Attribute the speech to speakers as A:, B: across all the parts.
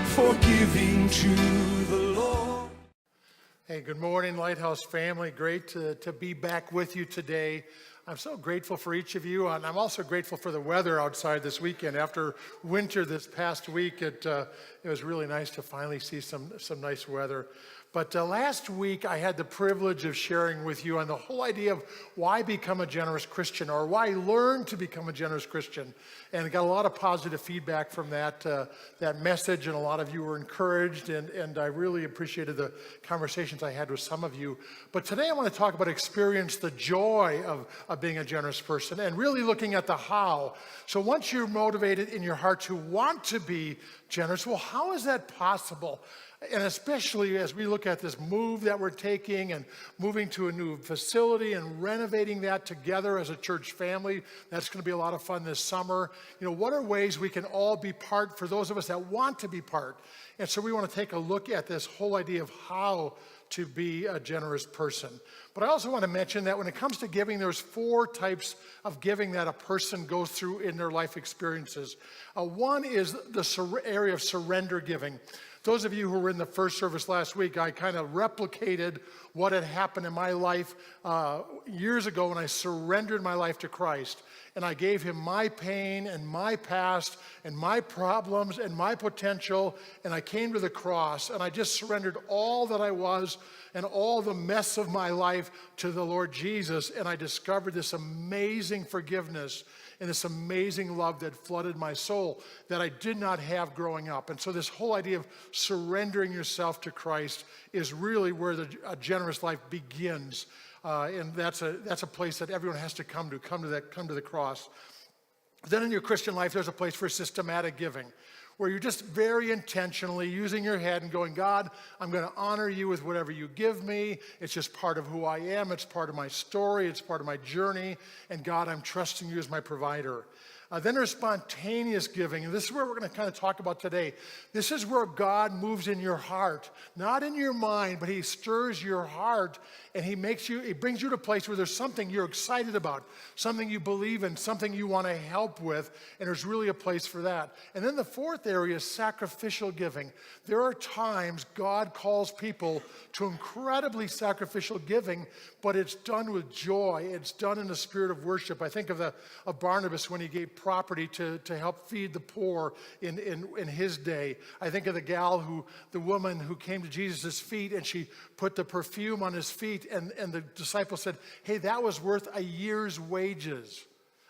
A: for giving to the Lord.
B: Hey, good morning, Lighthouse family. Great to be back with you today. I'm so grateful for each of you, and I'm also grateful for the weather outside this weekend. After winter this past week, it was really nice to finally see some nice weather. But last week, I had the privilege of sharing with you on the whole idea of why become a generous Christian, or why learn to become a generous Christian. And I got a lot of positive feedback from that message, and a lot of you were encouraged, and I really appreciated the conversations I had with some of you. But today I want to talk about experience the joy of being a generous person, and really looking at the how. So once you're motivated in your heart to want to be generous, well, how is that possible? And especially as we look at this move that we're taking and moving to a new facility and renovating that together as a church family, that's going to be a lot of fun this summer. You know, what are ways we can all be part for those of us that want to be part? And so we want to take a look at this whole idea of how to be a generous person. But I also want to mention that when it comes to giving, there's 4 types of giving that a person goes through in their life experiences. One is the area of surrender giving. Those of you who were in the first service last week, I kind of replicated what had happened in my life years ago when I surrendered my life to Christ. And I gave him my pain and my past and my problems and my potential. And I came to the cross and I just surrendered all that I was and all the mess of my life to the Lord Jesus. And I discovered this amazing forgiveness and this amazing love that flooded my soul that I did not have growing up. And so this whole idea of surrendering yourself to Christ is really where a generous life begins. And that's a place that everyone has to come to the cross. Then in your Christian life, there's a place for systematic giving, where you're just very intentionally using your head and going, God, I'm going to honor you with whatever you give me. It's just part of who I am. It's part of my story. It's part of my journey. And God, I'm trusting you as my provider. Then there's spontaneous giving, and this is where we're going to kind of talk about today. This is where God moves in your heart, not in your mind, but he stirs your heart, and he brings you to a place where there's something you're excited about, something you believe in, something you want to help with, and there's really a place for that. And then the 4th area is sacrificial giving. There are times God calls people to incredibly sacrificial giving, but it's done with joy. It's done in a spirit of worship. I think of Barnabas when he gave property to help feed the poor in his day. I think of the woman who came to Jesus' feet and she put the perfume on his feet, and the disciples said, hey, that was worth a year's wages.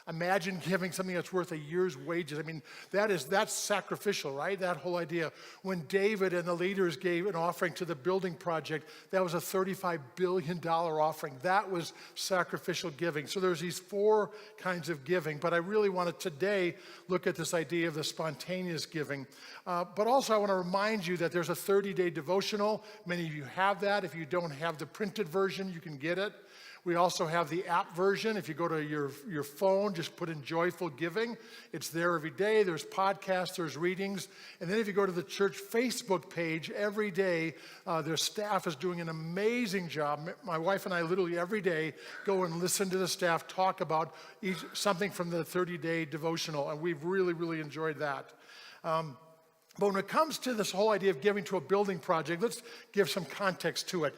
B: Imagine giving something that's worth a year's wages. I mean, that's sacrificial, right? That whole idea. When David and the leaders gave an offering to the building project, that was a $35 billion offering. That was sacrificial giving. So there's these 4 kinds of giving, but I really want to today look at this idea of the spontaneous giving. But also I want to remind you that there's a 30-day devotional. Many of you have that. If you don't have the printed version, you can get it. We also have the app version. If you go to your phone, just put in Joyful Giving. It's there every day. There's podcasts, there's readings. And then if you go to the church Facebook page, every day, their staff is doing an amazing job. My wife and I literally every day go and listen to the staff talk about something from the 30-day devotional, and we've really, really enjoyed that. But when it comes to this whole idea of giving to a building project, let's give some context to it.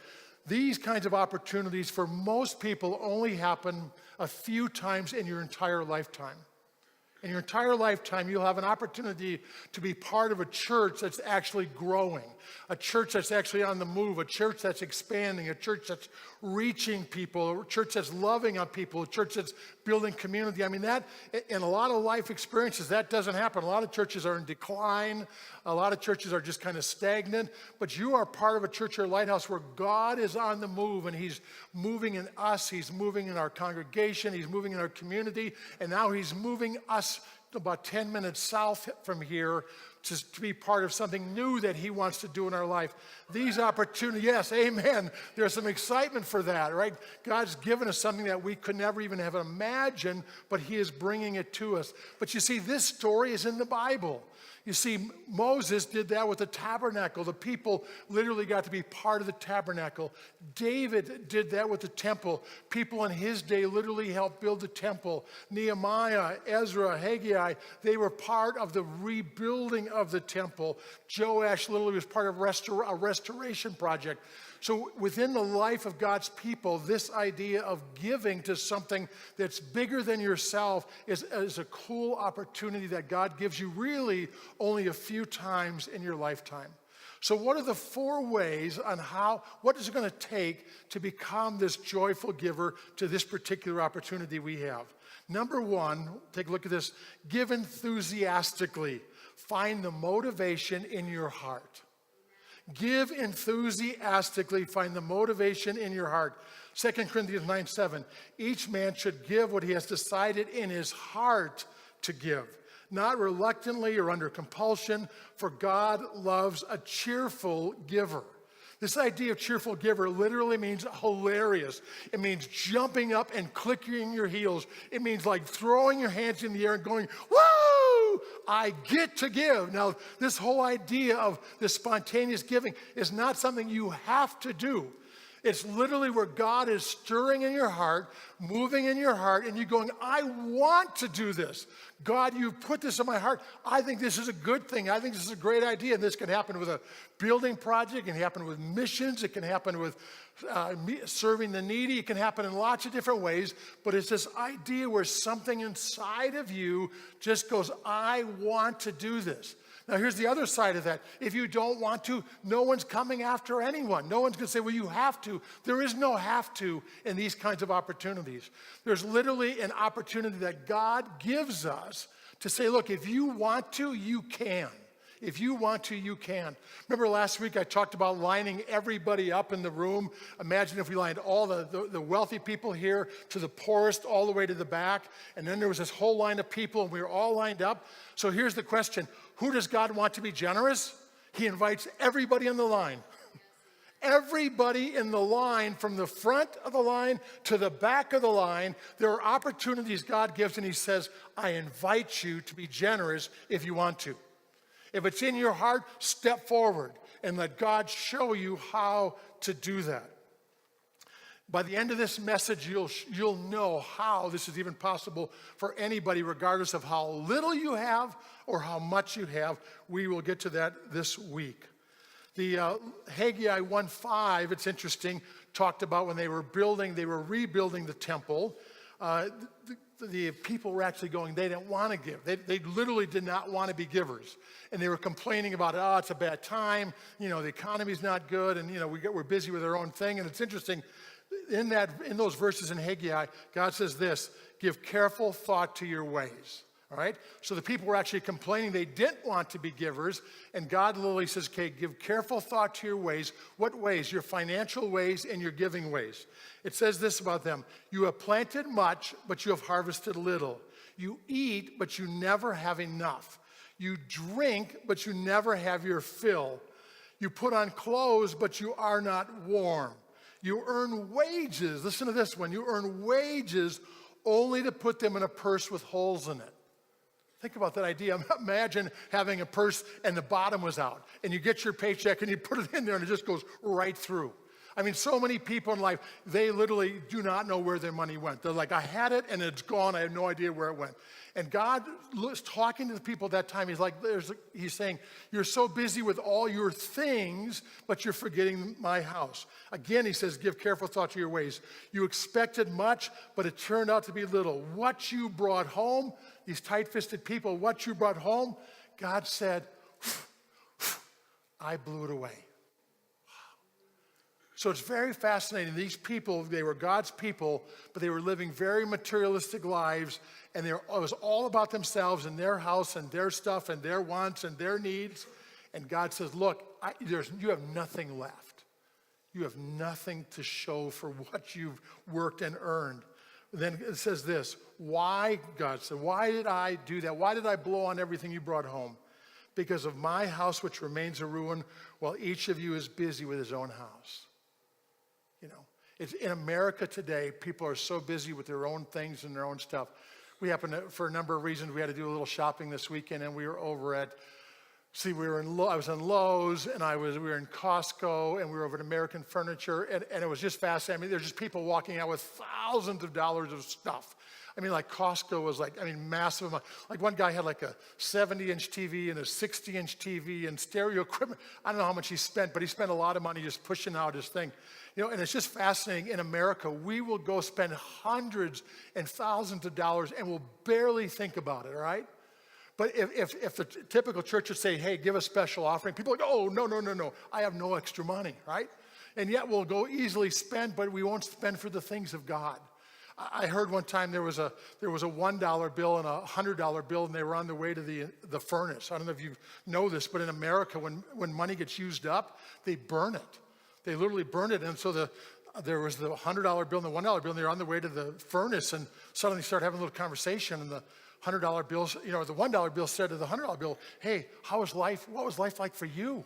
B: These kinds of opportunities for most people only happen a few times in your entire lifetime. In your entire lifetime, you'll have an opportunity to be part of a church that's actually growing, a church that's actually on the move, a church that's expanding, a church that's reaching people, a church that's loving on people, a church that's building community. I mean, that, in a lot of life experiences, that doesn't happen. A lot of churches are in decline. A lot of churches are just kind of stagnant. But you are part of a church or lighthouse where God is on the move, and he's moving in us. He's moving in our congregation. He's moving in our community. And now he's moving us about 10 minutes south from here to be part of something new that he wants to do in our life. These opportunities, yes, amen. There's some excitement for that, right? God's given us something that we could never even have imagined, but he is bringing it to us. But you see, this story is in the Bible. You see, Moses did that with the tabernacle. The people literally got to be part of the tabernacle. David did that with the temple. People in his day literally helped build the temple. Nehemiah, Ezra, Haggai, they were part of the rebuilding of the temple. Joash literally was part of a restoration project. So within the life of God's people, this idea of giving to something that's bigger than yourself is a cool opportunity that God gives you really only a few times in your lifetime. So what are the 4 ways on what is it going to take to become this joyful giver to this particular opportunity we have? Number 1, take a look at this, give enthusiastically. Find the motivation in your heart. Give enthusiastically, find the motivation in your heart. 2 Corinthians 9:7, each man should give what he has decided in his heart to give, not reluctantly or under compulsion, for God loves a cheerful giver. This idea of cheerful giver literally means hilarious. It means jumping up and clicking your heels. It means like throwing your hands in the air and going, woo, I get to give. Now, this whole idea of this spontaneous giving is not something you have to do. It's literally where God is stirring in your heart, moving in your heart, and you're going, I want to do this. God, you've put this in my heart. I think this is a good thing. I think this is a great idea. And this can happen with a building project. It can happen with missions. It can happen with serving the needy. It can happen in lots of different ways. But it's this idea where something inside of you just goes, I want to do this. Now, here's the other side of that. If you don't want to, no one's coming after anyone. No one's going to say, well, you have to. There is no have to in these kinds of opportunities. There's literally an opportunity that God gives us to say, look, if you want to, you can. If you want to, you can. Remember last week I talked about lining everybody up in the room. Imagine if we lined all the wealthy people here to the poorest all the way to the back. And then there was this whole line of people and we were all lined up. So here's the question. Who does God want to be generous? He invites everybody in the line. Everybody in the line, from the front of the line to the back of the line, there are opportunities God gives and he says, I invite you to be generous if you want to. If it's in your heart, step forward and let God show you how to do that. By the end of this message, you'll know how this is even possible for anybody, regardless of how little you have or how much you have. We will get to that this week. The Haggai 1:5, it's interesting, talked about when they were rebuilding the temple. The people were actually going, they didn't want to give. They literally did not want to be givers. And they were complaining about, it's a bad time. The economy's not good. And, we're busy with our own thing. And it's interesting, in those verses in Haggai, God says this, give careful thought to your ways. All right? So the people were actually complaining they didn't want to be givers. And God literally says, okay, give careful thought to your ways. What ways? Your financial ways and your giving ways. It says this about them. You have planted much, but you have harvested little. You eat, but you never have enough. You drink, but you never have your fill. You put on clothes, but you are not warm. You earn wages. Listen to this one. You earn wages only to put them in a purse with holes in it. Think about that idea. Imagine having a purse and the bottom was out, and you get your paycheck and you put it in there and it just goes right through. I mean, so many people in life, they literally do not know where their money went. They're like, I had it and it's gone. I have no idea where it went. And God was talking to the people at that time. He's saying, you're so busy with all your things, but you're forgetting my house. Again, he says, give careful thought to your ways. You expected much, but it turned out to be little. What you brought home, these tight-fisted people, what you brought home, God said, I blew it away. So it's very fascinating. These people, they were God's people, but they were living very materialistic lives, and it was all about themselves and their house and their stuff and their wants and their needs. And God says, look, you have nothing left. You have nothing to show for what you've worked and earned. Then it says this, why, God said, why did I do that? Why did I blow on everything you brought home? Because of my house, which remains a ruin, while each of you is busy with his own house. It's in America today, people are so busy with their own things and their own stuff. We happen to, for a number of reasons, we had to do a little shopping this weekend, and we were over at See, I was in Lowe's, and we were in Costco, and we were over at American Furniture, and it was just fascinating. I mean, there's just people walking out with thousands of dollars of stuff. I mean, like Costco was massive amount. Like one guy had like a 70-inch TV and a 60-inch TV and stereo equipment. I don't know how much he spent, but he spent a lot of money just pushing out his thing. And it's just fascinating. In America, we will go spend hundreds and thousands of dollars and we'll barely think about it, all right? But if the typical church would say, hey, give a special offering, people are like, oh, no, I have no extra money, right? And yet we'll go easily spend, but we won't spend for the things of God. I heard one time there was a $1 bill and a $100 bill, and they were on their way to the furnace. I don't know if you know this, but in America, when money gets used up, they burn it. They literally burn it. And so there was the $100 bill and the $1 bill, and they were on the way to the furnace, and suddenly started having a little conversation, and the $100 bills, the $1 bill said to the $100 bill, hey, how was life? What was life like for you?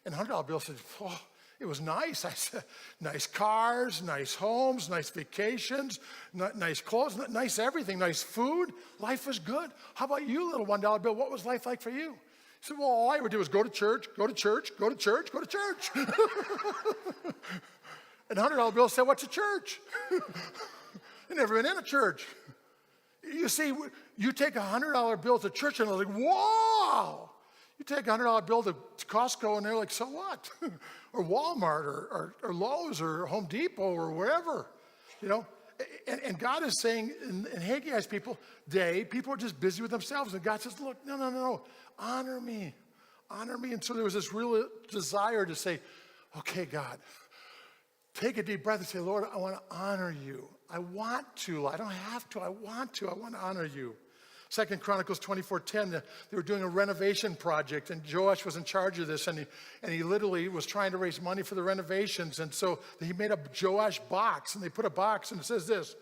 B: And the $100 bill said, oh, it was nice. I said, nice cars, nice homes, nice vacations, nice clothes, nice everything, nice food. Life was good. How about you, little $1 bill? What was life like for you? He said, well, all I would do was go to church, go to church, go to church, go to church. And the $100 bill said, what's a church? I never been in a church. You see, you take a $100 bill to church and they're like, whoa. You take a $100 bill to Costco and they're like, so what? Or Walmart or Lowe's or Home Depot or wherever, And God is saying in Haggai's people are just busy with themselves. And God says, look, no, honor me. Honor me. And so there was this real desire to say, okay, God, take a deep breath and say, Lord, I want to honor you. I want to. I don't have to. I want to. I want to honor you. 2 Chronicles 24:10, they were doing a renovation project, and Joash was in charge of this, and he literally was trying to raise money for the renovations, and so he made a Joash box, and they put a box, and it says this,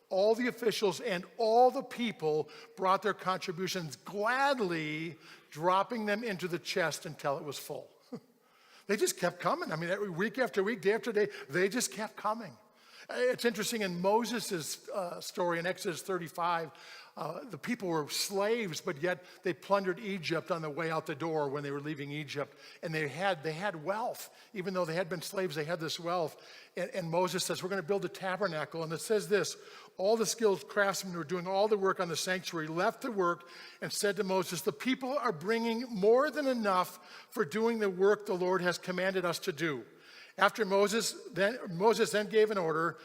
B: all the officials and all the people brought their contributions gladly, dropping them into the chest until it was full. They just kept coming. I mean, every week after week, day after day, they just kept coming. It's interesting, in Moses' story in Exodus 35, the people were slaves, but yet they plundered Egypt on the way out the door when they were leaving Egypt. And they had wealth. Even though they had been slaves, they had this wealth. And Moses says, we're going to build a tabernacle. And it says this, all the skilled craftsmen who were doing all the work on the sanctuary left the work and said to Moses, the people are bringing more than enough for doing the work the Lord has commanded us to do. After Moses then gave an order,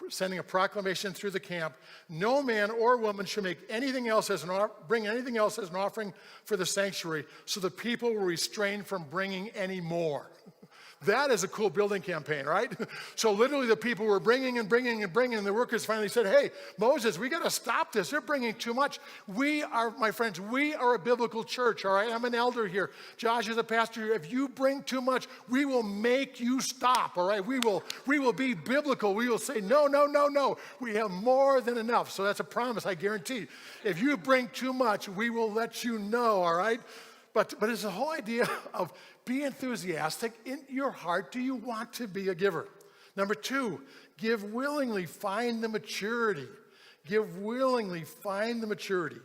B: sending a proclamation through the camp, no man or woman should bring anything else as an offering for the sanctuary, so the people were restrained from bringing any more. That is a cool building campaign, right? So literally the people were bringing and the workers finally said, hey, Moses, we got to stop this. They're bringing too much. My friends, we are a biblical church, all right? I'm an elder here. Josh is a pastor here. If you bring too much, we will make you stop, all right? We will be biblical. We will say, no. We have more than enough. So that's a promise, I guarantee. If you bring too much, we will let you know, all right? But it's the whole idea of be enthusiastic. In your heart, do you want to be a giver? Number 2, give willingly, find the maturity. Give willingly, find the maturity.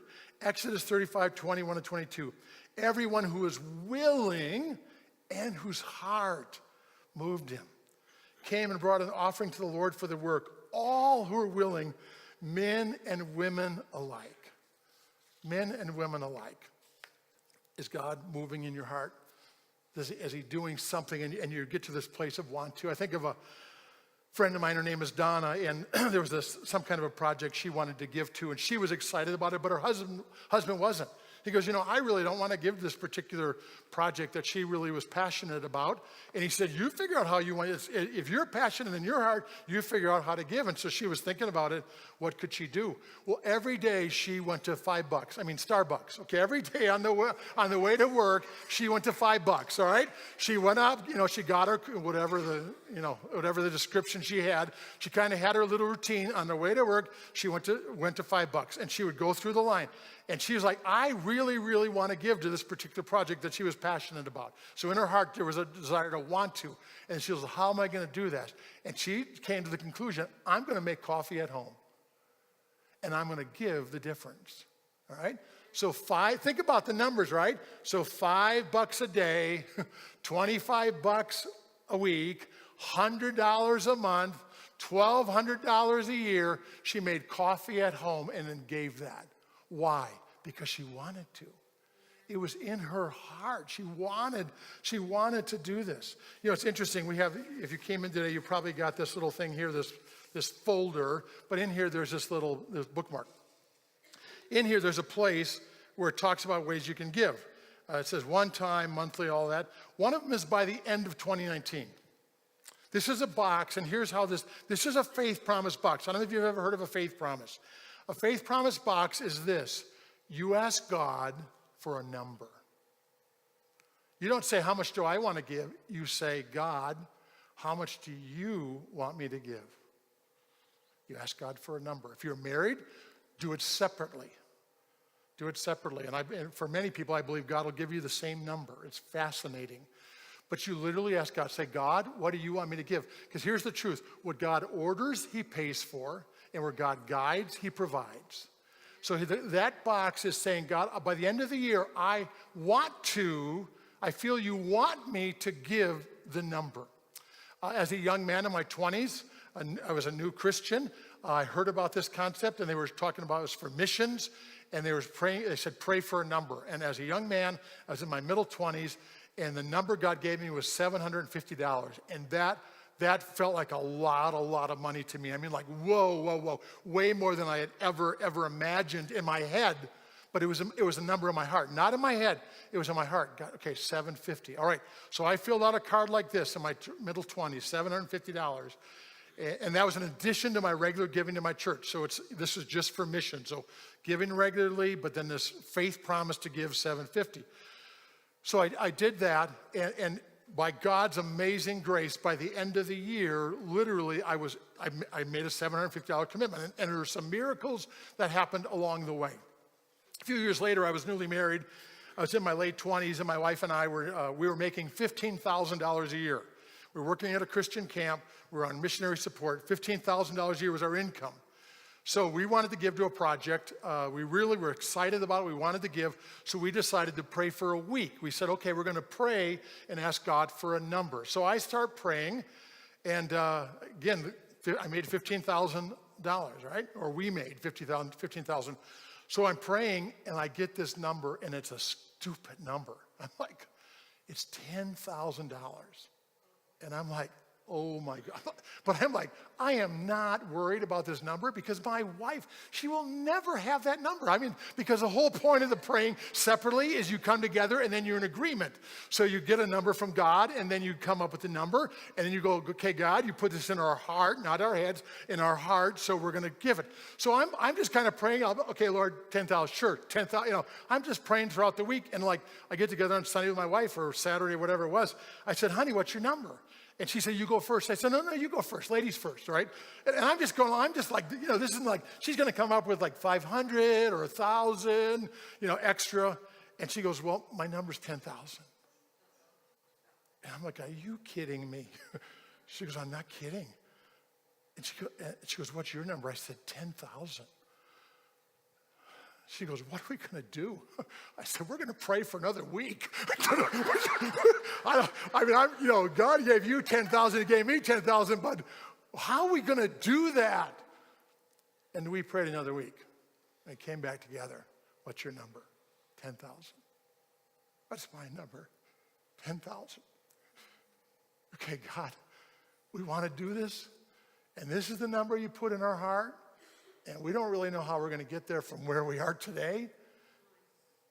B: Exodus 35:21-22. Everyone who is willing and whose heart moved him came and brought an offering to the Lord for the work. All who are willing, men and women alike. Men and women alike. Is God moving in your heart? Is he doing something and you get to this place of want to? I think of a friend of mine, her name is Donna, and there was some kind of a project she wanted to give to, and she was excited about it, but her husband wasn't. He goes, I really don't want to give this particular project that she really was passionate about. And he said, you figure out how you want it. If you're passionate in your heart, you figure out how to give. And so she was thinking about it. What could she do? Well, every day she went to Starbucks. Okay, every day on the way to work, she went to $5. All right, she went up. She got her whatever the description she had. She kind of had her little routine on the way to work. She went to $5, and she would go through the line. And she was like, I really, really want to give to this particular project that she was passionate about. So in her heart, there was a desire to want to. And she was like, how am I going to do that? And she came to the conclusion, I'm going to make coffee at home. And I'm going to give the difference. All right? So think about the numbers, right? So $5 a day, $25 a week, $100 a month, $1,200 a year. She made coffee at home and then gave that. Why? Because she wanted to. It was in her heart. She wanted to do this. You know, it's interesting. If you came in today, you probably got this little thing here, this folder, but in here there's this bookmark. In here there's a place where it talks about ways you can give. It says one time, monthly, all that. One of them is by the end of 2019. This is a box, and here's how this is a faith promise box. I don't know if you've ever heard of a faith promise. A faith promise box is this. You ask God for a number. You don't say, how much do I want to give? You say, God, how much do you want me to give? You ask God for a number. If you're married, do it separately. Do it separately. And for many people, I believe God will give you the same number. It's fascinating. But you literally ask God, say, God, what do you want me to give? Because here's the truth. What God orders, he pays for. And where God guides, he provides. So that box is saying, God, by the end of the year, I feel you want me to give the number. As a young man in my 20s, I was a new Christian. I heard about this concept, and they were talking about it was for missions. And they said, pray for a number. And as a young man, I was in my middle 20s, and the number God gave me was $750. And that felt like a lot of money to me. I mean, like, whoa, way more than I had ever imagined in my head. But it was a number in my heart. Not in my head, it was in my heart. God, okay, $750. All right, so I filled out a card like this in my middle 20s, $750. And that was in addition to my regular giving to my church. So this is just for mission. So giving regularly, but then this faith promise to give $750. So I did that, and by God's amazing grace, by the end of the year, literally, I made a $750 commitment, and there were some miracles that happened along the way. A few years later, I was newly married. I was in my late 20s, and my wife and I were making $15,000 a year. We were working at a Christian camp. We were on missionary support. $15,000 a year was our income. So we wanted to give to a project. We really were excited about it. We wanted to give. So we decided to pray for a week. We said, okay, we're going to pray and ask God for a number. So I start praying. And again, I made $15,000, right? Or we made $15,000. So I'm praying, and I get this number, and it's a stupid number. I'm like, it's $10,000. And I'm like, oh my God. But I'm like, I am not worried about this number because my wife, she will never have that number. I mean, because the whole point of the praying separately is you come together and then you're in agreement. So you get a number from God and then you come up with the number and then you go, okay, God, you put this in our heart, not our heads, in our heart, so we're going to give it. So I'm just kind of praying, okay, Lord, 10,000, sure, 10,000, I'm just praying throughout the week. And like, I get together on Sunday with my wife or Saturday, whatever it was. I said, honey, what's your number? And she said, you go first. I said, no, you go first. Ladies first, right? And I'm just like, this isn't like, she's going to come up with like 500 or 1,000, extra. And she goes, well, my number's 10,000. And I'm like, are you kidding me? She goes, I'm not kidding. And she goes, what's your number? I said, 10,000. She goes, what are we going to do? I said, we're going to pray for another week. God gave you 10,000, he gave me 10,000, but how are we going to do that? And we prayed another week. And came back together. What's your number? 10,000. What's my number? 10,000. Okay, God, we want to do this, and this is the number you put in our heart. And we don't really know how we're going to get there from where we are today,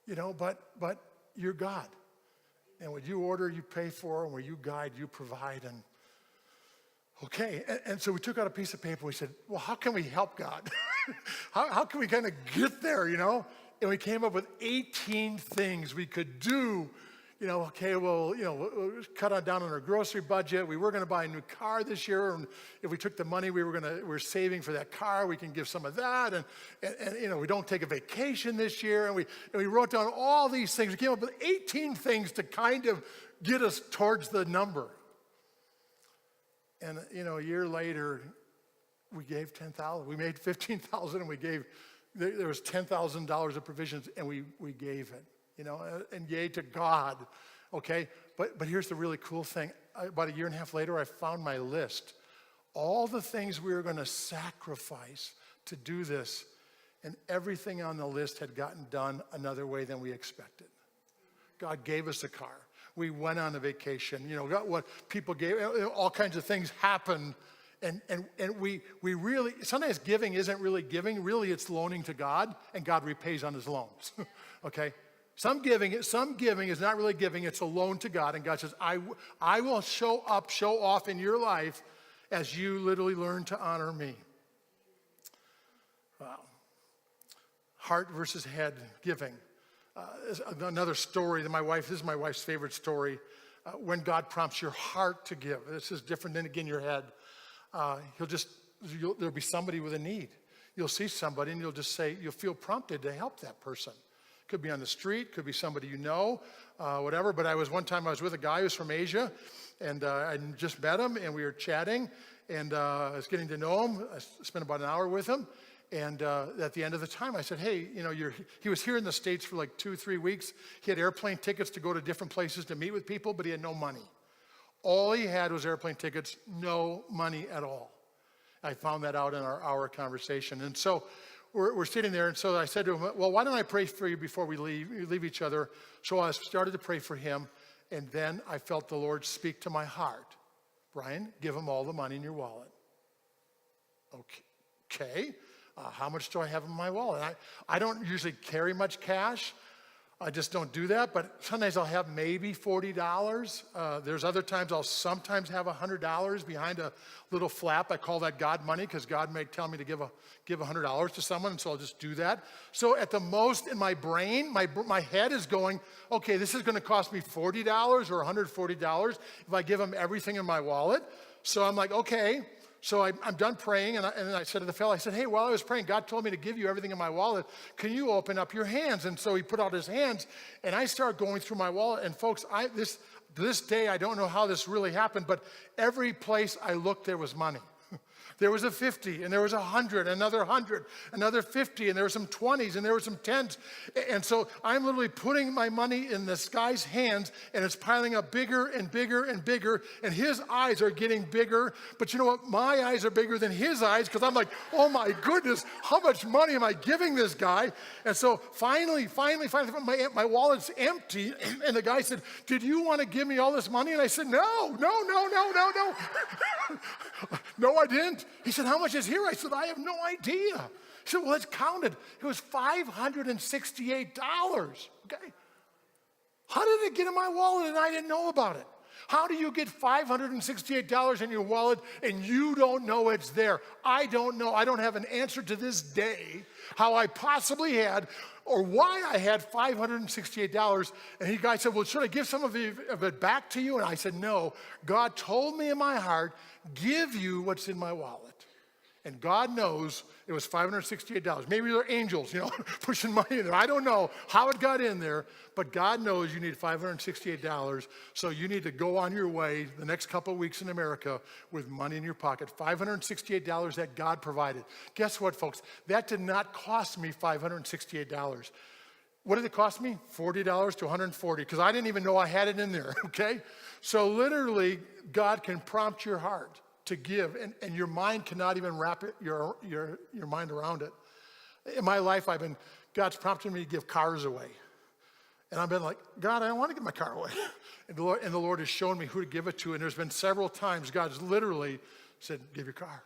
B: but you're God. And what you order, you pay for, and where you guide, you provide. And okay, and so we took out a piece of paper. We said, well, how can we help God? how can we kind of get there, And we came up with 18 things we could do. We'll cut down on our grocery budget. We were going to buy a new car this year, and if we took the money we're saving for that car, we can give some of that, and we don't take a vacation this year, and we wrote down all these things. We came up with 18 things to kind of get us towards the number. And a year later, we gave 10,000. We made 15,000, and we gave There was $10,000 of provisions, and we gave it, and yay to God, okay? But here's the really cool thing. About a year and a half later, I found my list. All the things we were going to sacrifice to do this, and everything on the list had gotten done another way than we expected. God gave us a car. We went on a vacation. Got what people gave. All kinds of things happened. And we really, sometimes giving isn't really giving. Really, it's loaning to God, and God repays on his loans. Okay? Some giving is not really giving. It's a loan to God. And God says, I will show off in your life as you literally learn to honor me. Wow. Heart versus head giving. Another story that this is my wife's favorite story. When God prompts your heart to give. This is different than, again, your head. There'll be somebody with a need. You'll see somebody and you'll feel prompted to help that person. Could be on the street, could be somebody whatever. But one time I was with a guy who was from Asia, and I just met him, and we were chatting, and I was getting to know him. I spent about an hour with him, and at the end of the time I said, hey, he was here in the States for like 2-3 weeks. He had airplane tickets to go to different places to meet with people, but he had no money. All he had was airplane tickets, no money at all. I found that out in our hour conversation. And so we're sitting there, and so I said to him, well, why don't I pray for you before we leave each other? So I started to pray for him, and then I felt the Lord speak to my heart. Brian, give him all the money in your wallet. Okay. How much do I have in my wallet? I don't usually carry much cash. I just don't do that, but sometimes I'll have maybe $40. There's other times I'll sometimes have $100 behind a little flap. I call that God money because God may tell me to give $100 to someone, and so I'll just do that. So at the most in my brain, my head is going, okay, this is going to cost me $40 or $140 if I give him everything in my wallet. So I'm like, okay. So I'm done praying, and I said to the fellow, I said, hey, while I was praying, God told me to give you everything in my wallet. Can you open up your hands? And so he put out his hands, and I started going through my wallet. And folks, this day, I don't know how this really happened, but every place I looked, there was money. There was a 50, and there was 100, another 100, another 50, and there were some 20s, and there were some 10s. And so I'm literally putting my money in this guy's hands, and it's piling up bigger and bigger and bigger, and his eyes are getting bigger. But you know what? My eyes are bigger than his eyes, because I'm like, oh my goodness, how much money am I giving this guy? And so finally, my wallet's empty, and the guy said, did you want to give me all this money? And I said, no. No, I didn't. He said, how much is here? I said, I have no idea. He said, well, let's count it. It was $568, okay? How did it get in my wallet and I didn't know about it? How do you get $568 in your wallet and you don't know it's there? I don't know. I don't have an answer to this day how I possibly had or why I had $568. And the guy said, well, should I give some of it back to you? And I said, no. God told me in my heart, give you what's in my wallet. And God knows it was $568. Maybe they're angels, pushing money in there. I don't know how it got in there, but God knows you need $568. So you need to go on your way the next couple of weeks in America with money in your pocket. $568 that God provided. Guess what, folks? That did not cost me $568. What did it cost me? $40 to $140, because I didn't even know I had it in there, okay? So literally, God can prompt your heart to give, and your mind cannot even wrap your mind around it. In my life, God's prompted me to give cars away. And I've been like, God, I don't want to give my car away. And the Lord has shown me who to give it to, and there's been several times God's literally said, give your car.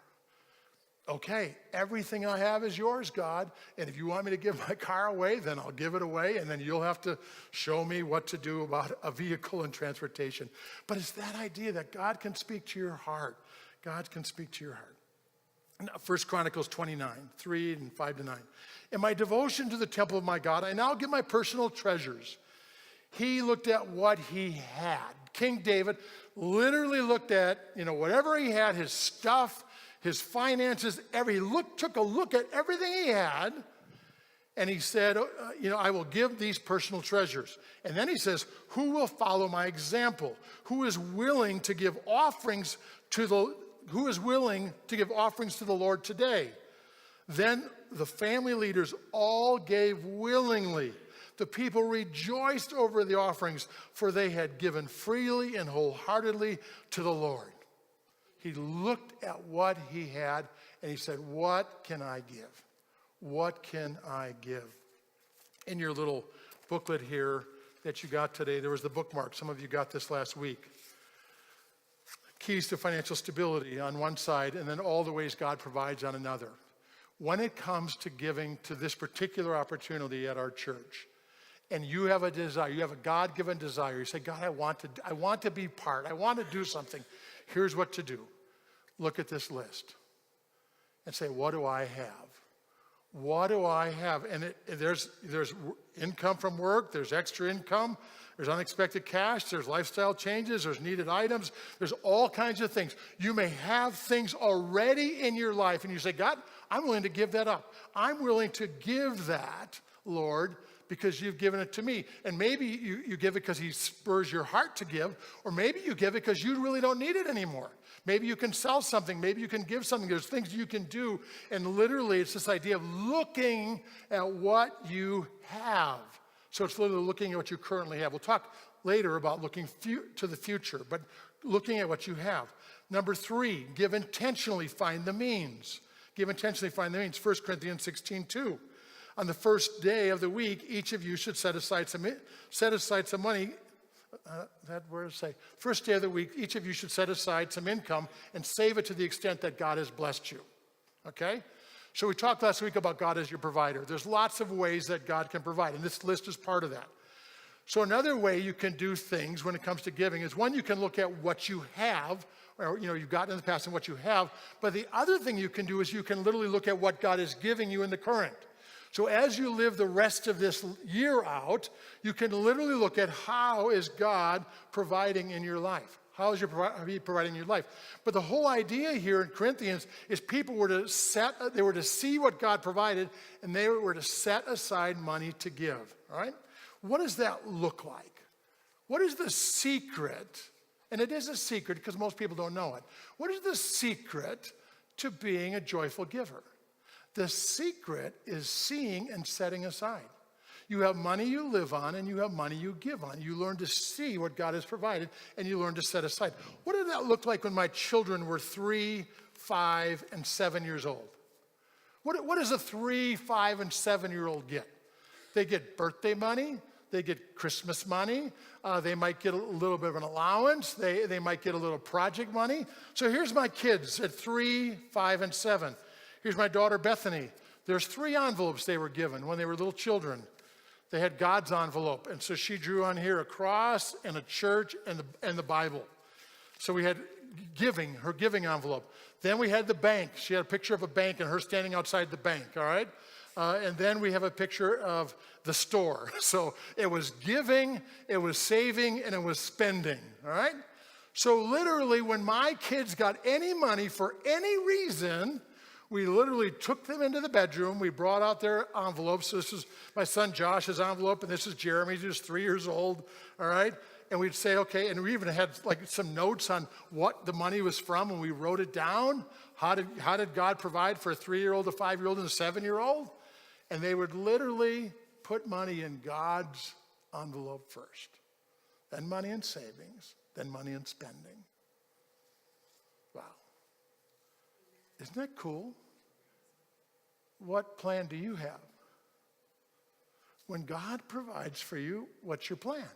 B: Okay, everything I have is yours, God, and if you want me to give my car away, then I'll give it away, and then you'll have to show me what to do about a vehicle and transportation. But it's that idea that God can speak to your heart. God can speak to your heart. 1 Chronicles 29, 3 and 5 to 9. In my devotion to the temple of my God, I now give my personal treasures. He looked at what he had. King David literally looked at, whatever he had, his stuff, his finances, took a look at everything he had, and he said, I will give these personal treasures. And then he says, who will follow my example? Who is willing to give offerings to the Lord today? Then the family leaders all gave willingly. The people rejoiced over the offerings, for they had given freely and wholeheartedly to the Lord. He looked at what he had and he said, what can I give? What can I give? In your little booklet here that you got today, there was the bookmark. Some of you got this last week. Keys to financial stability on one side, and then all the ways God provides on another. When it comes to giving to this particular opportunity at our church, and you have a desire, you have a God-given desire, you say, God, I want to be part, I want to do something. Here's what to do. Look at this list and say, what do I have? What do I have? And there's income from work, there's extra income, there's unexpected cash, there's lifestyle changes, there's needed items, there's all kinds of things. You may have things already in your life and you say, God, I'm willing to give that up. I'm willing to give that, Lord, because you've given it to me. And maybe you give it because he spurs your heart to give, or maybe you give it because you really don't need it anymore. Maybe you can sell something, maybe you can give something. There's things you can do, and literally it's this idea of looking at what you have. So it's literally looking at what you currently have. We'll talk later about looking to the future, but looking at what you have. Number 3, give intentionally, find the means. Give intentionally, find the means. 1 Corinthians 16:2. On the first day of the week, each of you should set aside some money. Where does it say? First day of the week, each of you should set aside some income and save it to the extent that God has blessed you. Okay? So we talked last week about God as your provider. There's lots of ways that God can provide, and this list is part of that. So another way you can do things when it comes to giving is, one, you can look at what you have, or you've gotten in the past and what you have. But the other thing you can do is you can literally look at what God is giving you in the current. So as you live the rest of this year out, you can literally look at how is God providing in your life. How is he providing in your life? But the whole idea here in Corinthians is people were to see what God provided, and they were to set aside money to give. All right? What does that look like? What is the secret? And it is a secret because most people don't know it. What is the secret to being a joyful giver? The secret is seeing and setting aside. You have money you live on and you have money you give on. You learn to see what God has provided and you learn to set aside. What did that look like when my children were 3, 5, and 7 years old? What does a 3, 5, and 7-year-old get? They get birthday money. They get Christmas money. They might get a little bit of an allowance. They might get a little project money. So here's my kids at 3, 5, and 7. Here's my daughter, Bethany. There's 3 envelopes they were given when they were little children. They had God's envelope. And so she drew on here a cross and a church and the Bible. So we had her giving envelope. Then we had the bank. She had a picture of a bank and her standing outside the bank, all right? And then we have a picture of the store. So it was giving, it was saving, and it was spending, all right? So literally when my kids got any money for any reason, we literally took them into the bedroom. We brought out their envelopes. So this is my son Josh's envelope, and this is Jeremy's, who's 3 years old, all right? And we'd say, okay, and we even had like some notes on what the money was from, and we wrote it down. How did God provide for a 3-year-old, a 5-year-old, and a 7-year-old? And they would literally put money in God's envelope first, then money in savings, then money in spending. Wow. Isn't that cool? What plan do you have? When God provides for you, what's your plan?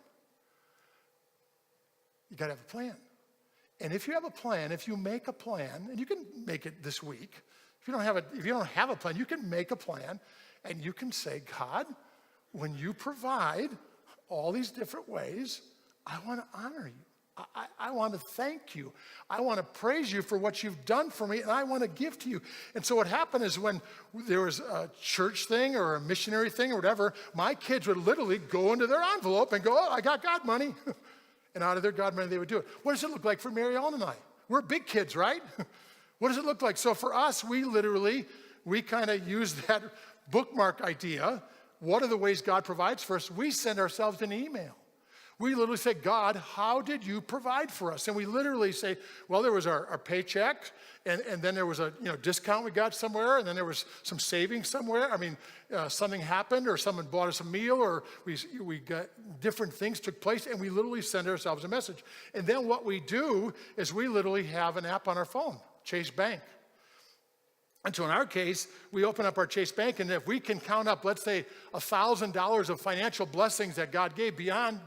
B: You got to have a plan. And if you have a plan, if you make a plan, and you can make it this week. If you don't have a plan, you can make a plan, and you can say, God, when you provide all these different ways, I want to honor you. I want to thank you. I want to praise you for what you've done for me, and I want to give to you. And so what happened is when there was a church thing or a missionary thing or whatever, my kids would literally go into their envelope and go, oh, I got God money. And out of their God money, they would do it. What does it look like for Mary Ellen and I? We're big kids, right? What does it look like? So for us, we kind of use that bookmark idea. What are the ways God provides for us? We send ourselves an email. we literally say, God, how did you provide for us? And we literally say, well, there was our paycheck, and then there was a discount we got somewhere, and then there was some savings somewhere. I mean, something happened, or someone bought us a meal, or we got different things took place, and we literally send ourselves a message. And then what we do is we literally have an app on our phone, Chase Bank. And so in our case, we open up our Chase Bank, and if we can count up, let's say, $1,000 of financial blessings that God gave beyond,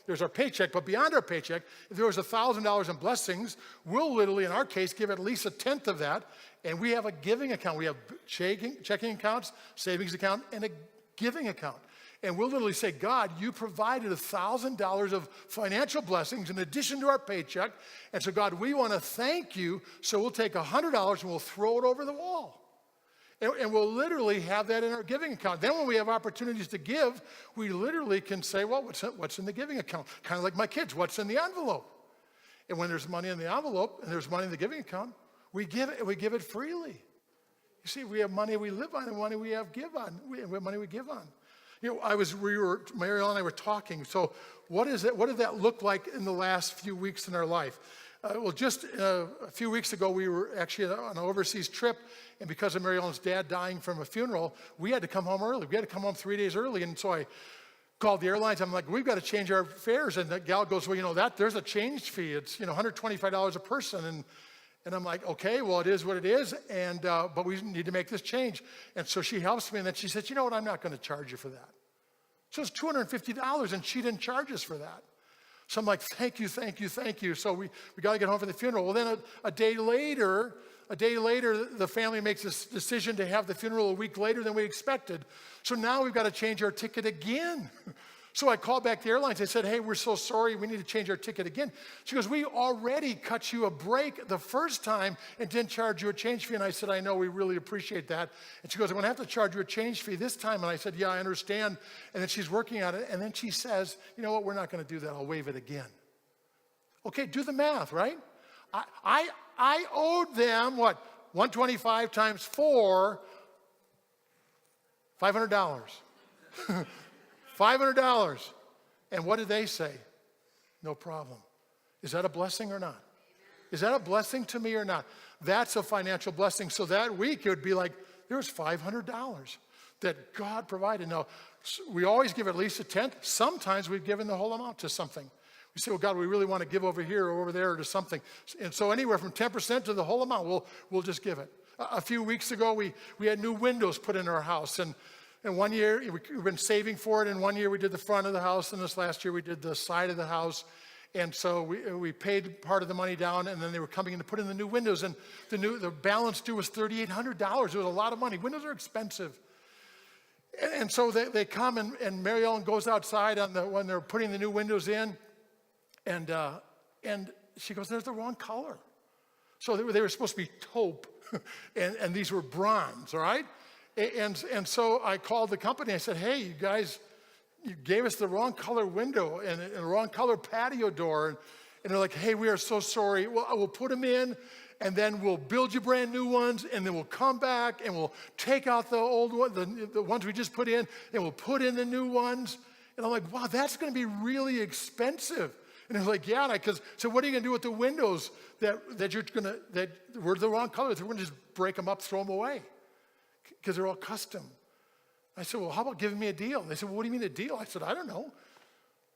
B: there's our paycheck, but beyond our paycheck, if there was $1,000 in blessings, we'll literally, in our case, give at least a tenth of that, and we have a giving account. We have checking accounts, savings account, and a giving account. And we'll literally say, God, you provided $1,000 of financial blessings in addition to our paycheck. And so, God, we want to thank you. So we'll take $100 and we'll throw it over the wall. And we'll literally have that in our giving account. Then when we have opportunities to give, we literally can say, well, what's in the giving account? Kind of like my kids, what's in the envelope? And when there's money in the envelope and there's money in the giving account, we give it freely. You see, we have money we live on and money we have money we give on. Mariel and I were talking. So what did that look like in the last few weeks in our life? Just a few weeks ago, we were actually on an overseas trip, and because of Mary Ellen's dad dying from a funeral, we had to come home early. We had to come home 3 days early, and so I called the airlines. I'm like, we've got to change our fares, and the gal goes, well, there's a change fee. It's $125 a person, and I'm like, okay, well, it is what it is, but we need to make this change. And so she helps me, and then she said, you know what, I'm not going to charge you for that. So it's $250, and she didn't charge us for that. So I'm like, thank you. So we got to get home for the funeral. Well, then a day later, the family makes this decision to have the funeral a week later than we expected. So now we've got to change our ticket again. So I called back the airlines. I said, hey, we're so sorry. We need to change our ticket again. She goes, we already cut you a break the first time and didn't charge you a change fee. And I said, I know, we really appreciate that. And she goes, I'm going to have to charge you a change fee this time. And I said, yeah, I understand. And then she's working on it. And then she says, you know what, we're not going to do that. I'll waive it again. Okay, do the math, right? I owed them, what, 125 times 4, $500. $500. And what did they say? No problem. Is that a blessing or not? Is that a blessing to me or not? That's a financial blessing. So that week it would be like, there's $500 that God provided. Now, we always give at least a tenth. Sometimes we've given the whole amount to something. We say, well, God, we really want to give over here or over there or to something. And so anywhere from 10% to the whole amount, we'll just give it. A few weeks ago, we had new windows put in our house. And 1 year, we've been saving for it. And 1 year we did the front of the house. And this last year we did the side of the house. And so we paid part of the money down. And then they were coming in to put in the new windows. And the balance due was $3,800. It was a lot of money. Windows are expensive. And so they come and Mary Ellen goes outside when they're putting the new windows in. And she goes, there's the wrong color. So they were supposed to be taupe. and these were bronze, all right? And so I called the company. I said, hey, you guys, you gave us the wrong color window and the wrong color patio door. And they're like, hey, we are so sorry. Well, we'll put them in, and then we'll build you brand new ones, and then we'll come back, and we'll take out the old ones, the ones we just put in, and we'll put in the new ones. And I'm like, wow, that's going to be really expensive. And they're like, yeah. So what are you going to do with the windows that were the wrong color? We're going to just break them up, throw them away, because they're all custom. I said, well, how about giving me a deal? And they said, well, what do you mean a deal? I said, I don't know.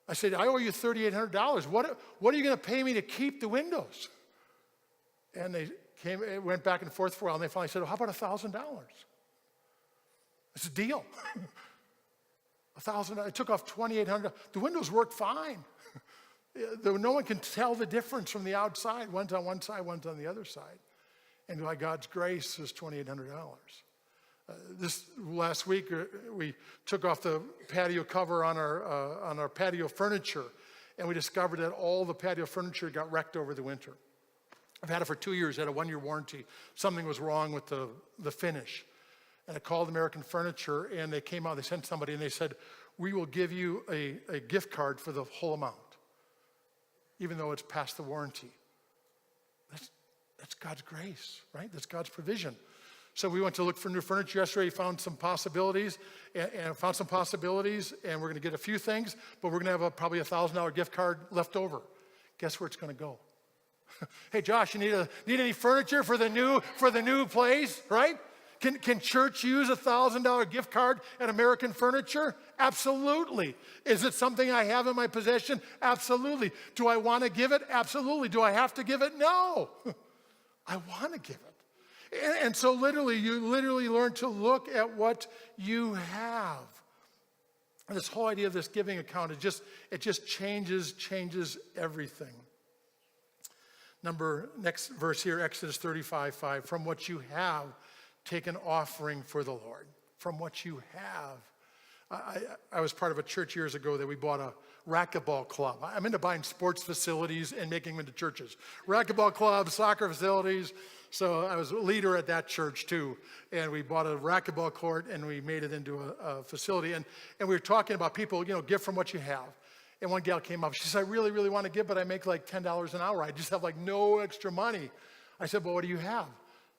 B: I said, I owe you $3,800. What are you going to pay me to keep the windows? And it went back and forth for a while, and they finally said, well, how about $1,000? It's a deal. $1,000. I took off $2,800. The windows work fine. No one can tell the difference from the outside. One's on one side, one's on the other side. And by God's grace, it's $2,800. This last week, we took off the patio cover on our patio furniture, and we discovered that all the patio furniture got wrecked over the winter. I've had it for 2 years. It had a 1-year warranty. Something was wrong with the finish. And I called American Furniture, and they came out. They sent somebody, and they said, we will give you a gift card for the whole amount, even though it's past the warranty. That's God's grace, right? That's God's provision. So we went to look for new furniture yesterday, found some possibilities, and we're going to get a few things, but we're going to have probably a $1,000 gift card left over. Guess where it's going to go? Hey, Josh, you need any furniture for the new place, right? Can church use a $1,000 gift card at American Furniture? Absolutely. Is it something I have in my possession? Absolutely. Do I want to give it? Absolutely. Do I have to give it? No. I want to give it. And so you literally learn to look at what you have. And this whole idea of this giving account, it just changes everything. Next verse here, Exodus 35:5. From what you have, take an offering for the Lord. From what you have. I was part of a church years ago that we bought a racquetball club. I'm into buying sports facilities and making them into churches. Racquetball clubs, soccer facilities. So I was a leader at that church too. And we bought a racquetball court and we made it into a facility. And we were talking about people, give from what you have. And one gal came up, she said, I really, really want to give, but I make like $10 an hour. I just have like no extra money. I said, well, what do you have?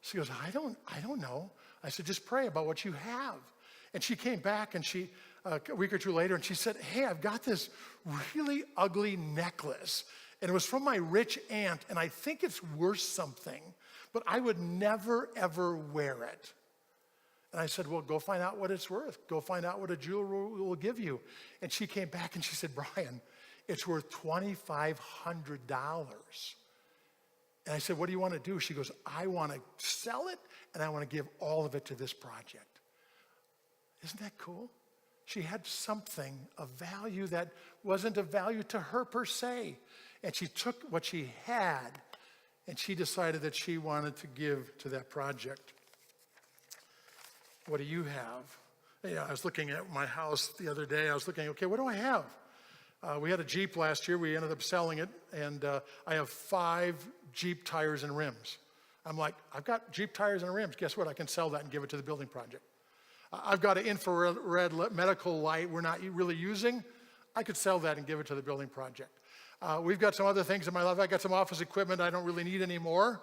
B: She goes, I don't know. I said, just pray about what you have. And she came back and a week or two later, and she said, hey, I've got this really ugly necklace. And it was from my rich aunt, and I think it's worth something, but I would never, ever wear it. And I said, well, go find out what it's worth. Go find out what a jeweler will give you. And she came back and she said, Brian, it's worth $2,500. And I said, what do you want to do? She goes, I want to sell it and I want to give all of it to this project. Isn't that cool? She had something of value that wasn't of value to her per se. And she took what she had and she decided that she wanted to give to that project. What do you have? I was looking at my house the other day. I was looking, okay, what do I have? We had a Jeep last year. We ended up selling it, and I have 5 Jeep tires and rims. I'm like, I've got Jeep tires and rims. Guess what? I can sell that and give it to the building project. I've got an infrared medical light we're not really using. I could sell that and give it to the building project. We've got some other things in my life. I got some office equipment I don't really need anymore.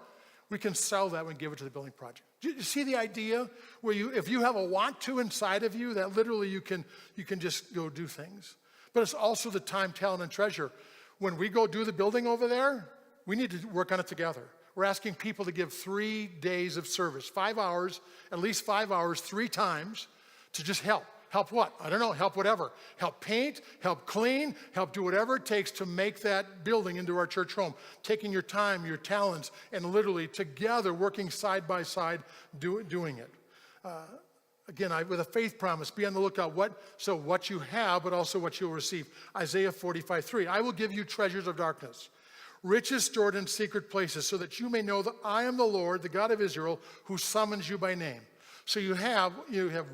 B: We can sell that and give it to the building project. Do you see the idea where if you have a want to inside of you, that literally you can just go do things. But it's also the time, talent, and treasure. When we go do the building over there, we need to work on it together. We're asking people to give 3 days of service, 5 hours, at least 5 hours, 3 times to just help. Help what? I don't know, help whatever. Help paint, help clean, help do whatever it takes to make that building into our church home. Taking your time, your talents, and literally together working side by side doing it. Again, with a faith promise, be on the lookout what you have, but also what you'll receive. Isaiah 45:3, I will give you treasures of darkness, riches stored in secret places, so that you may know that I am the Lord, the God of Israel, who summons you by name. So you have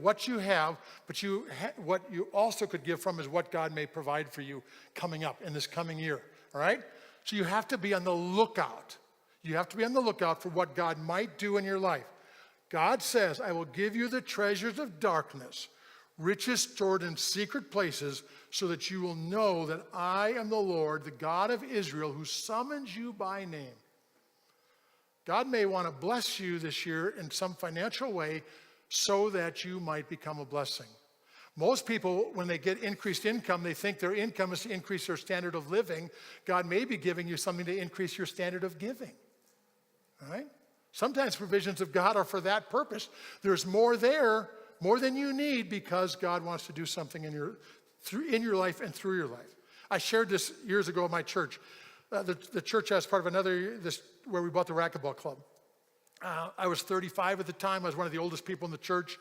B: what you have, but what you also could give from is what God may provide for you coming up in this coming year, all right? So you have to be on the lookout. You have to be on the lookout for what God might do in your life. God says, I will give you the treasures of darkness, riches stored in secret places, so that you will know that I am the Lord, the God of Israel, who summons you by name. God may want to bless you this year in some financial way so that you might become a blessing. Most people, when they get increased income, they think their income is to increase their standard of living. God may be giving you something to increase your standard of giving. All right? Sometimes provisions of God are for that purpose. There's more there, more than you need, because God wants to do something in your life and through your life. I shared this years ago at my church. The church as part of where we bought the racquetball club. I was 35 at the time. I was one of the oldest people in the church.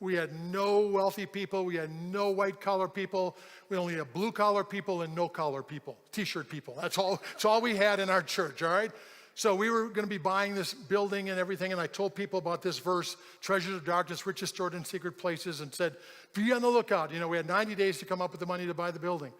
B: We had no wealthy people. We had no white-collar people. We only had blue-collar people and no-collar people, T-shirt people. That's all we had in our church, all right? So we were going to be buying this building and everything, and I told people about this verse, treasures of darkness, riches stored in secret places, and said, be on the lookout. We had 90 days to come up with the money to buy the building.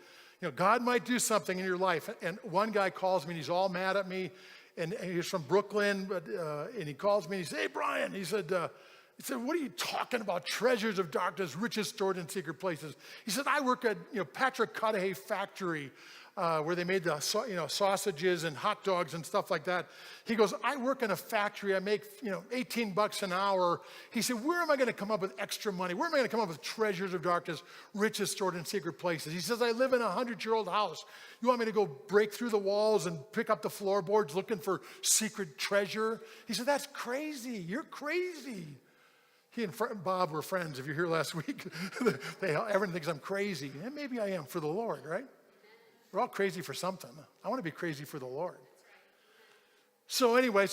B: God might do something in your life. And one guy calls me, and he's all mad at me, and he's from Brooklyn, and he calls me, and he says, hey, Brian, he said, what are you talking about? Treasures of darkness, riches stored in secret places. He said, I work at Patrick Cudahy factory. where they made the sausages and hot dogs and stuff like that. He goes, I work in a factory. I make $18 an hour. He said, where am I going to come up with extra money? Where am I going to come up with treasures of darkness, riches stored in secret places? He says, I live in a 100-year-old house. You want me to go break through the walls and pick up the floorboards looking for secret treasure? He said, that's crazy. You're crazy. He and Bob were friends. If you're here last week, everyone thinks I'm crazy. And maybe I am for the Lord, right? We're all crazy for something. I want to be crazy for the Lord. So anyway,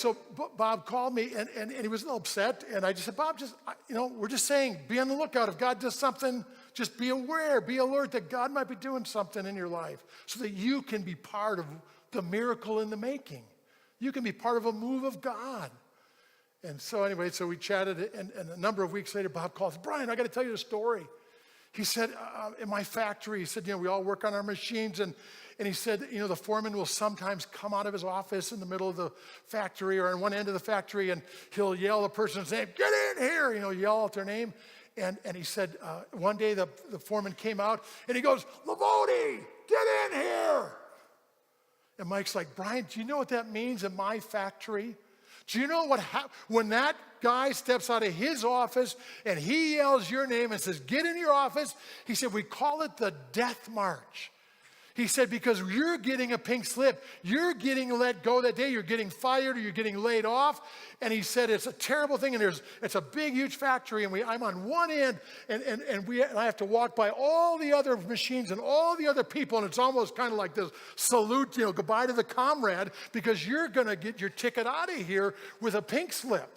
B: Bob called me, and he was a little upset. And I just said, Bob, we're just saying, be on the lookout. If God does something, just be aware, be alert that God might be doing something in your life so that you can be part of the miracle in the making. You can be part of a move of God. And so anyway, we chatted, and a number of weeks later, Bob calls, Brian, I got to tell you a story. He said, in my factory, he said, we all work on our machines, and he said, the foreman will sometimes come out of his office in the middle of the factory or on one end of the factory, and he'll yell the person's name, get in here, yell out their name. And he said, one day the foreman came out, and he goes, Lavoti, get in here. And Mike's like, Brian, do you know what that means in my factory? Do you know what happens when that guy steps out of his office and he yells your name and says, get in your office? He said, we call it the death march. He said, because you're getting a pink slip. You're getting let go that day. You're getting fired or you're getting laid off. And he said, it's a terrible thing. And it's a big, huge factory. And I'm on one end, and I have to walk by all the other machines and all the other people. And it's almost kind of like this salute, goodbye to the comrade, because you're going to get your ticket out of here with a pink slip.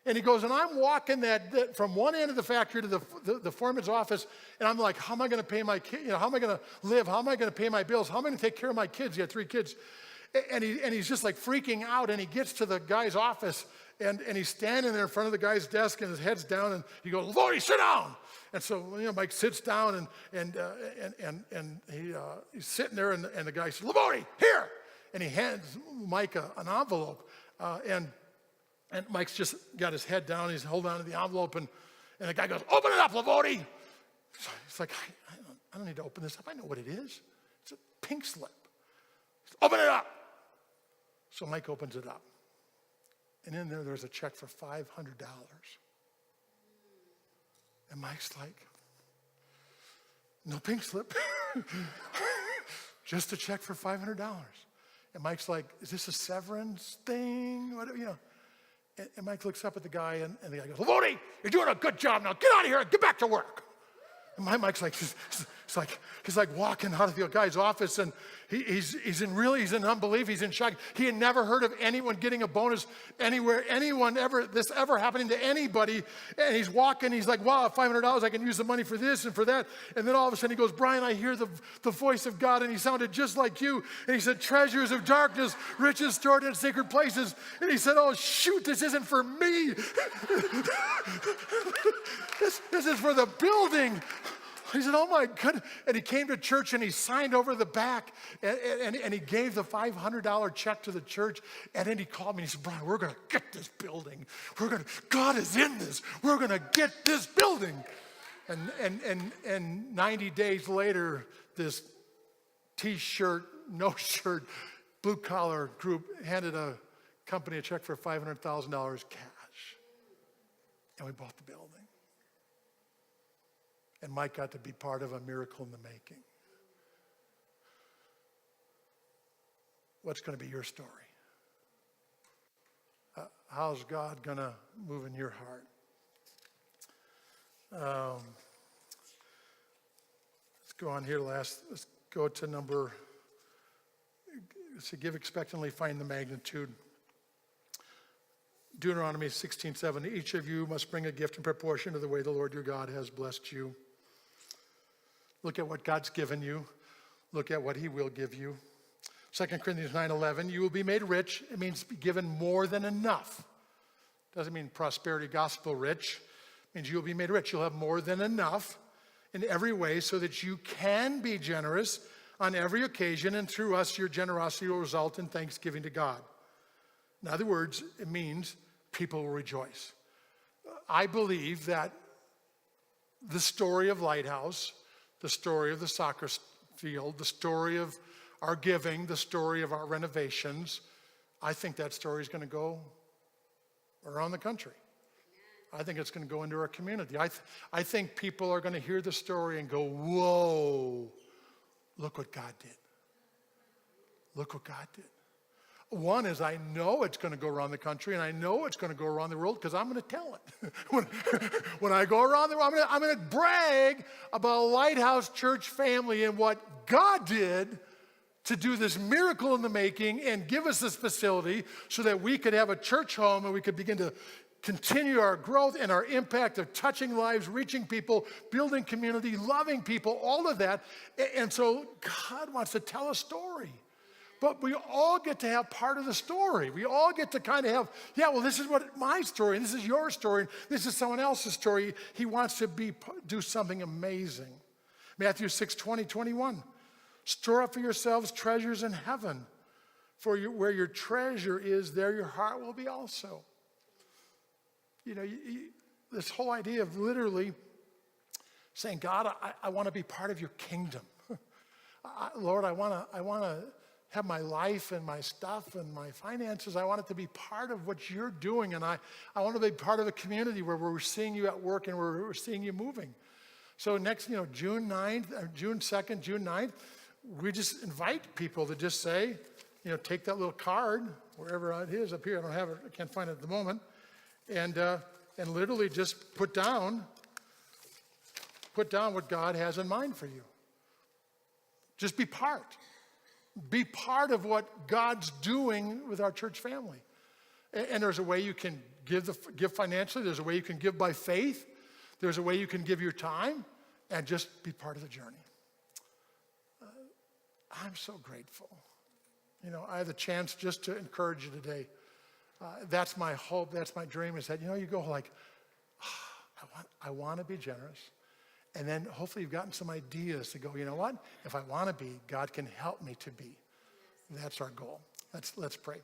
B: And he goes, and I'm walking that from one end of the factory to the foreman's office, and I'm like, how am I going to pay my kids? How am I going to live? How am I going to pay my bills? How am I going to take care of my kids? He had 3 kids. And he's just like freaking out, and he gets to the guy's office, and he's standing there in front of the guy's desk, and his head's down, and he goes, Lavoti, sit down. And so, Mike sits down, and he's sitting there, and the guy says, Lavoti, here. And he hands Mike an envelope, and Mike's just got his head down. He's holding on to the envelope, and the guy goes, open it up, Lavoti. So he's like, I don't need to open this up. I know what it is. It's a pink slip. Open it up. So Mike opens it up. And in there's a check for $500. And Mike's like, no pink slip. Just a check for $500. And Mike's like, is this a severance thing? What, And Mike looks up at the guy, and the guy goes, Lavoti, you're doing a good job now. Get out of here and get back to work. And Mike's like, he's like walking out of the guy's office, and he's in unbelief. He's in shock. He had never heard of anyone getting a bonus anywhere, this ever happening to anybody. And he's walking. He's like, wow, $500. I can use the money for this and for that. And then all of a sudden he goes, Brian, I hear the voice of God, and he sounded just like you. And he said, treasures of darkness, riches stored in sacred places. And he said, oh shoot, this isn't for me. This is for the building. He said, oh my goodness. And he came to church, and he signed over the back, and he gave the $500 check to the church. And then he called me, and he said, Brian, we're going to get this building. God is in this. We're going to get this building. And 90 days later, this T-shirt, no shirt, blue collar group handed a company a check for $500,000 cash. And we bought the building. And Mike got to be part of a miracle in the making. What's going to be your story? How's God going to move in your heart? Let's go on here Let's go to number, give expectantly, find the magnitude. Deuteronomy 16:7, each of you must bring a gift in proportion to the way the Lord your God has blessed you. Look at what God's given you. Look at what he will give you. 2 Corinthians 9:11, you will be made rich. It means be given more than enough. Doesn't mean prosperity gospel rich. It means you'll be made rich. You'll have more than enough in every way so that you can be generous on every occasion, and through us your generosity will result in thanksgiving to God. In other words, it means people will rejoice. I believe that the story of Lighthouse, the story of the soccer field, the story of our giving, the story of our renovations, I think that story is going to go around the country. I think it's going to go into our community. I think people are going to hear the story and go, whoa, look what God did. Look what God did. One is I know it's going to go around the country, and I know it's going to go around the world because I'm going to tell it. when I go around the world, I'm going to brag about Lighthouse Church family and what God did to do this miracle in the making and give us this facility so that we could have a church home and we could begin to continue our growth and our impact of touching lives, reaching people, building community, loving people, all of that. And so God wants to tell a story. But we all get to have part of the story. We all get to kind of have, well, this is what my story, and this is your story, and this is someone else's story. He wants to do something amazing. Matthew 6:20-21. Store up for yourselves treasures in heaven, for where your treasure is, there your heart will be also. You know, this whole idea of literally saying, God, I want to be part of your kingdom. Lord, I want to have my life and my stuff and my finances. I want it to be part of what you're doing. And I want to be part of a community where we're seeing you at work and we're seeing you moving. So next, June 2nd, June 9th, we just invite people to just say, take that little card, wherever it is up here. I don't have it. I can't find it at the moment. And literally just put down what God has in mind for you. Just be part. Be part of what God's doing with our church family. And there's a way you can give financially. There's a way you can give by faith. There's a way you can give your time and just be part of the journey. I'm so grateful. I have the chance just to encourage you today. That's my hope. That's my dream is that, you go like, I want to be generous. And then hopefully you've gotten some ideas to go, you know what? If I want to be, God can help me to be. That's our goal. Let's pray.